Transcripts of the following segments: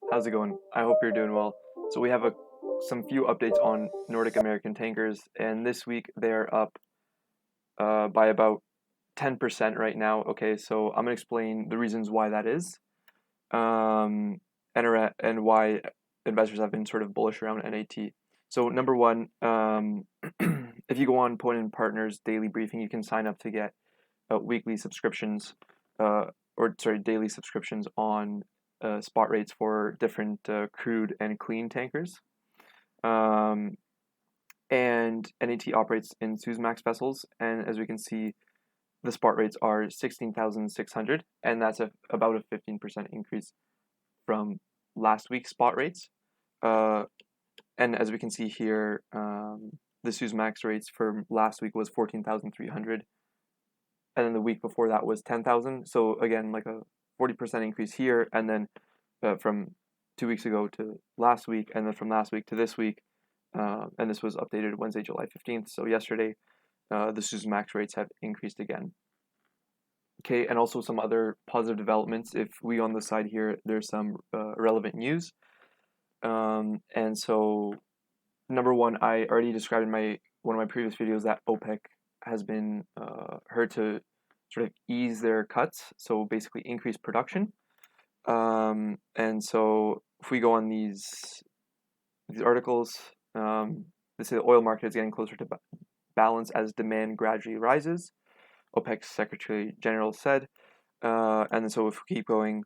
How's it going? I hope you're doing well. So we have some few updates on Nordic American tankers, and this week they're up by about 10% right now. Okay, so I'm gonna explain the reasons why that is, and why investors have been sort of bullish around NAT. So number one, if you go on Point and Partners Daily Briefing, you can sign up to get weekly subscriptions, daily subscriptions on spot rates for different crude and clean tankers. Um, and NAT operates in Suezmax vessels, and as we can see, the spot rates are 16,600, and that's about a 15% increase from last week's spot rates. And as we can see here, the Suezmax rates for last week was 14,300, and then the week before that was 10,000. So again, like a 40% increase here, and then from 2 weeks ago to last week, and then from last week to this week, and this was updated Wednesday, July 15th. So yesterday, the Suezmax rates have increased again. Okay, and also some other positive developments. If we on the side here, there's some relevant news. And so, number one, I already described in one of my previous videos that OPEC has been heard to sort of ease their cuts, so basically increase production. And so if we go on these articles, they say the oil market is getting closer to balance as demand gradually rises. OPEC's Secretary General said. And then so if we keep going,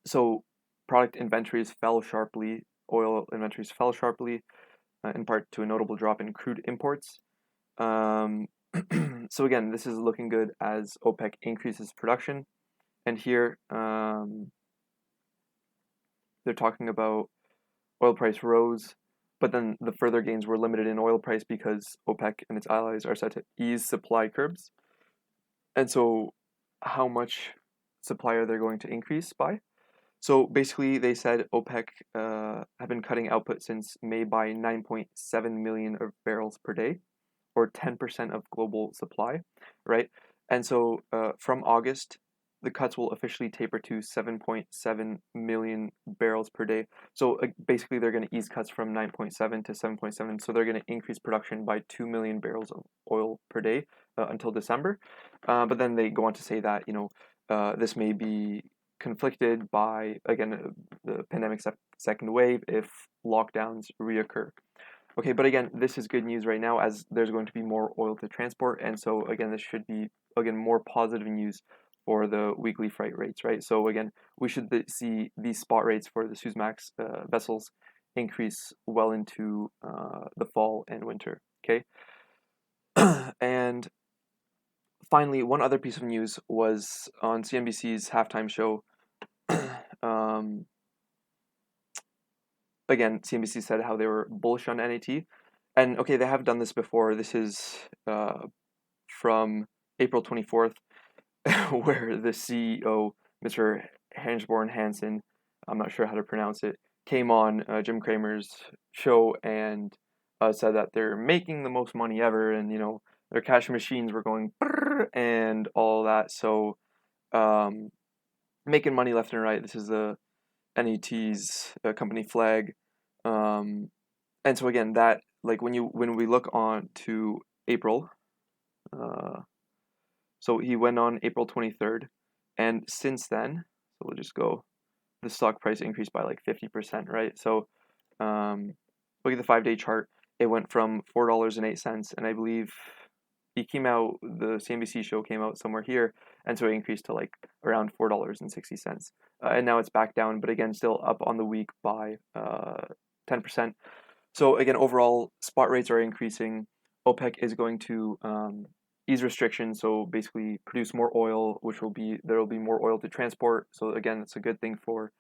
so product inventories fell sharply. Oil inventories fell sharply, in part to a notable drop in crude imports. So again, this is looking good as OPEC increases production. And here, they're talking about oil price rose, but then the further gains were limited in oil price because OPEC and its allies are set to ease supply curbs. And so how much supply are they going to increase by? So basically, they said OPEC have been cutting output since May by 9.7 million of barrels per day, or 10% of global supply, right? And so from August, the cuts will officially taper to 7.7 million barrels per day. So basically, they're going to ease cuts from 9.7 to 7.7. So they're going to increase production by 2 million barrels of oil per day until December. But then they go on to say that, this may be conflicted by, again, the pandemic second wave if lockdowns reoccur. Okay, but again, this is good news right now as there's going to be more oil to transport, and so again, this should be, again, more positive news for the weekly freight rates, right? So again, we should see these spot rates for the Suezmax vessels increase well into the fall and winter, okay? And finally, one other piece of news was on CNBC's halftime show. Again, CNBC said how they were bullish on NAT. And okay, they have done this before. This is from April 24th, where the CEO, Mr. Hansborn Hansen, I'm not sure how to pronounce it, came on Jim Cramer's show and said that they're making the most money ever, and their cash machines were going and all that. So making money left and right. This is the NAT's company flag. And so again, that, like, when we look on to April, so he went on April 23rd, and since then, so we'll just go, the stock price increased by like 50%, right? So look at the 5-day chart. It went from $4.08, and I believe the CNBC show came out somewhere here, and so it increased to like around $4.60. And now it's back down, but again, still up on the week by 10%. So again, overall, spot rates are increasing. OPEC is going to ease restrictions, so basically produce more oil, there will be more oil to transport. So again, it's a good thing for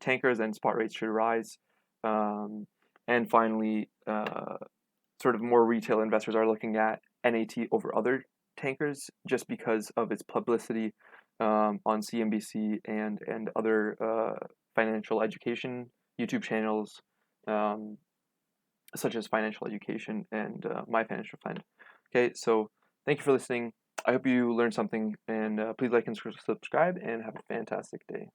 tankers, and spot rates should rise. And finally, sort of more retail investors are looking at NAT over other tankers just because of its publicity on CNBC and other financial education YouTube channels, such as Financial Education and My Financial Friend. Okay, so thank you for listening. I hope you learned something, and please like and subscribe, and have a fantastic day.